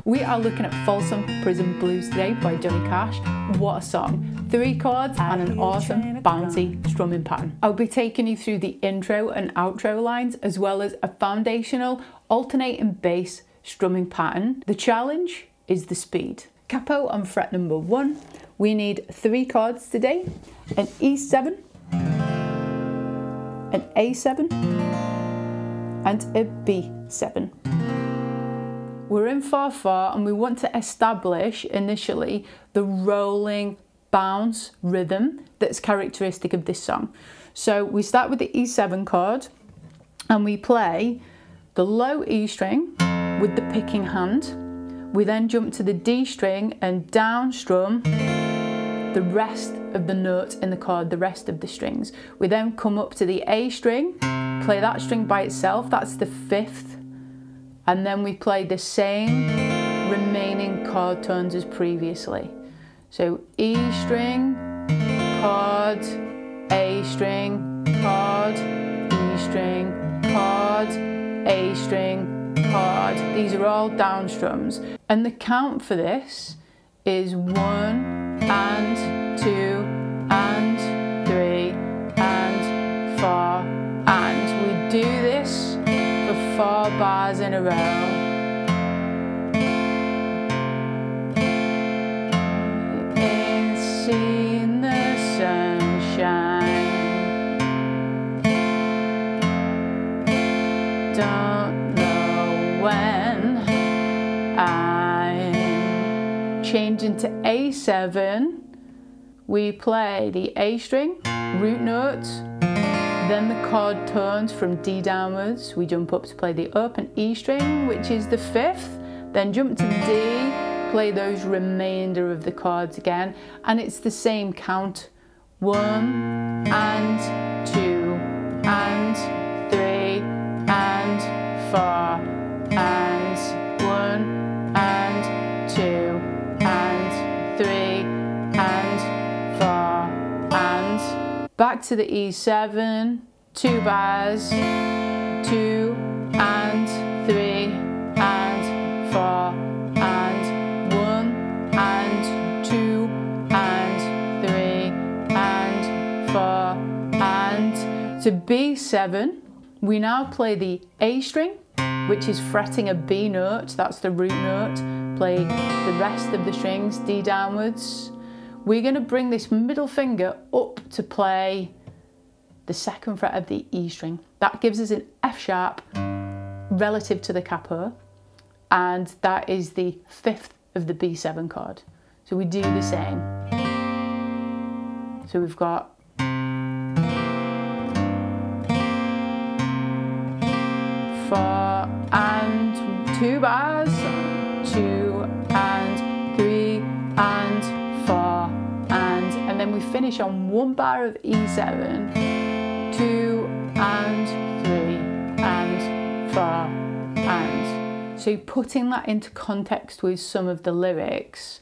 We are looking at Folsom Prison Blues today by Johnny Cash. What a song. 3 chords and an awesome bouncy strumming pattern. I'll be taking you through the intro and outro lines as well as a foundational alternating bass strumming pattern. The challenge is the speed. Capo on fret number 1. We need 3 chords today. An E7, an A7 and a B7. We're in 4/4 and we want to establish initially the rolling bounce rhythm that's characteristic of this song. So we start with the E7 chord and we play the low E string with the picking hand. We then jump to the D string and down strum the rest of the note in the chord, the rest of the strings. We then come up to the A string, play that string by itself, that's the 5th. And then we play the same remaining chord tones as previously. So E string, chord, A string, chord, E string, chord, A string, chord. These are all down strums. And the count for this is 1 and 2 and 3 and 4. And we do this for 4 bars in a row. Ain't seen the sunshine, don't know when. I'm changing to A7. We play the A string, root notes, then the chord tones from D downwards. We jump up to play the open E string, which is the 5th, then jump to D, play those remainder of the chords again, and it's the same count. 1 and 2 and 3 and 4 and 1 and 2 and 3 and 4 and back to the E7, 2 bars, 2 and 3 and 4 and 1 and 2 and 3 and 4 and to B7 we now play the A string, which is fretting a B note, that's the root note, play the rest of the strings D downwards. We're going to bring this middle finger up to play the 2nd fret of the E string. That gives us an F sharp relative to the capo, and that is the 5th of the B7 chord. So we do the same. So we've got 4 and 2 bars, 2 and 3 and 4 and then we finish on 1 bar of E7, 2 and 3 and 4 and. So putting that into context with some of the lyrics,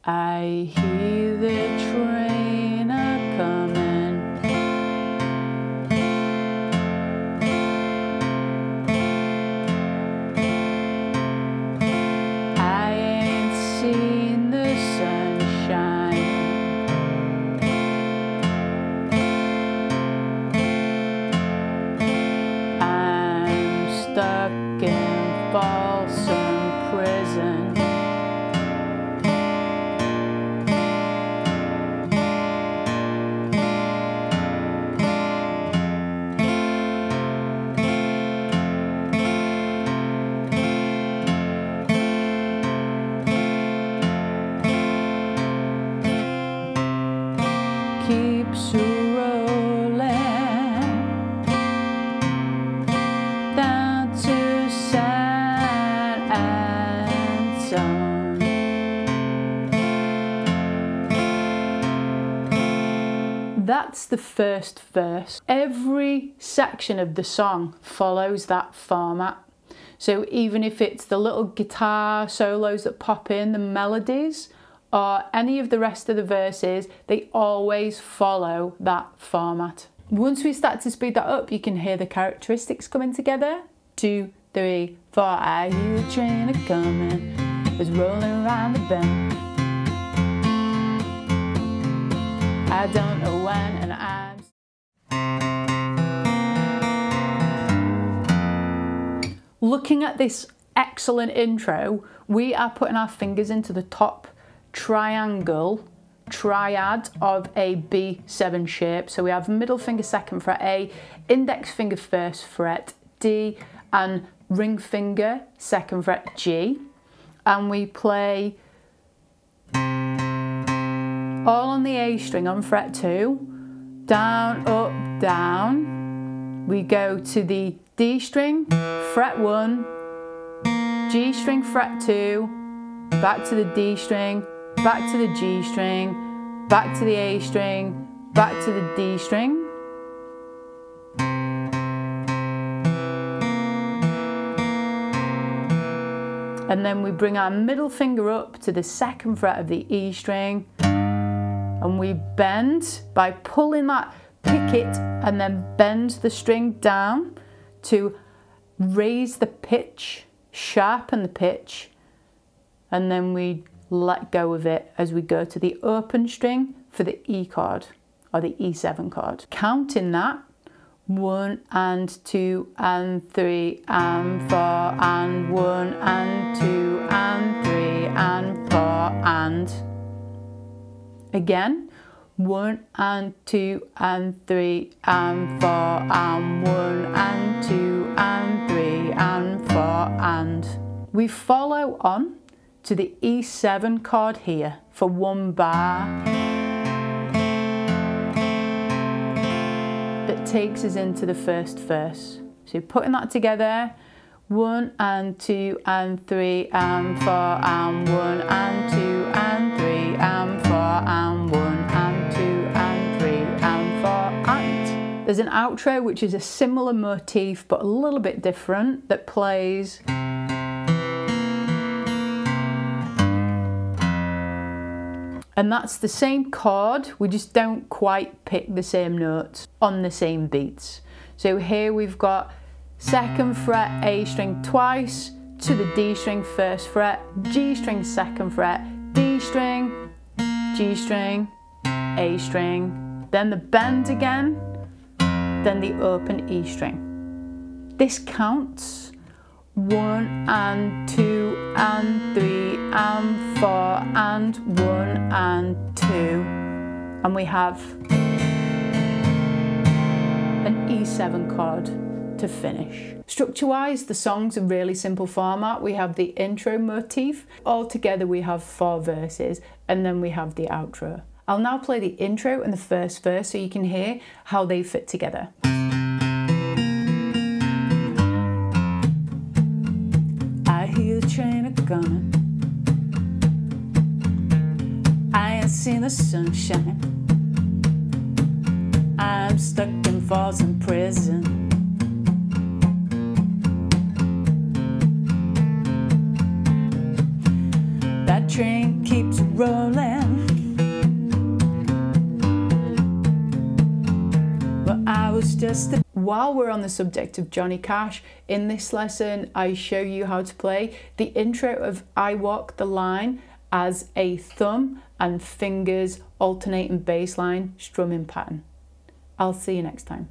I hear the train a-comin', I ain't seen the sunshine, I'm stuck in Folsom Prison. Keeps rolling down to San Antone. That's the first verse. Every section of the song follows that format. So even if it's the little guitar solos that pop in, the melodies, or any of the rest of the verses, they always follow that format. Once we start to speed that up, you can hear the characteristics coming together. 2, 3, 4, I hear a train a-comin'. is rolling around the bend. I don't know when, and I'm looking at this excellent intro. We are putting our fingers into the top triangle, triad of a B7 shape. So we have middle finger 2nd fret A, index finger 1st fret D, and ring finger 2nd fret G. And we play all on the A string on fret 2, down, up, down. We go to the D string, fret 1, G string, fret 2, back to the D string, back to the G string, back to the A string, back to the D string. And then we bring our middle finger up to the 2nd fret of the E string, and we bend by pulling that, pick it, and then bend the string down to raise the pitch, sharpen the pitch, and then we let go of it as we go to the open string for the E chord or the E7 chord. Counting that, 1 and 2 and 3 and 4 and 1 and 2 and 3 and 4 and again, 1 and 2 and 3 and 4 and 1 and 2 and 3 and 4 and we follow on to the E7 chord here for 1 bar that takes us into the 1st verse. So putting that together, 1 and 2 and 3 and 4 and 1 and 2 and 3 and 4 and 1 and 2 and 3 and 4 and. There's an outro which is a similar motif but a little bit different that plays and that's the same chord, we just don't quite pick the same notes on the same beats. So here we've got 2nd fret A string twice to the D string 1st fret, G string 2nd fret, D string, G string, A string, then the bend again, then the open E string. This counts 1 and 2 and 3 and 4 and 1 and 2, and we have an E7 chord to finish. Structure-wise, the song's a really simple format. We have the intro motif. All together we have 4 verses, and then we have the outro. I'll now play the intro and the 1st verse so you can hear how they fit together. I hear the train a-comin', I ain't seen the sunshine, I'm stuck in Folsom Prison. That train keeps rolling. Well, I was just a... While we're on the subject of Johnny Cash, in this lesson I show you how to play the intro of I Walk the Line as a thumb and fingers alternating bass line strumming pattern. I'll see you next time.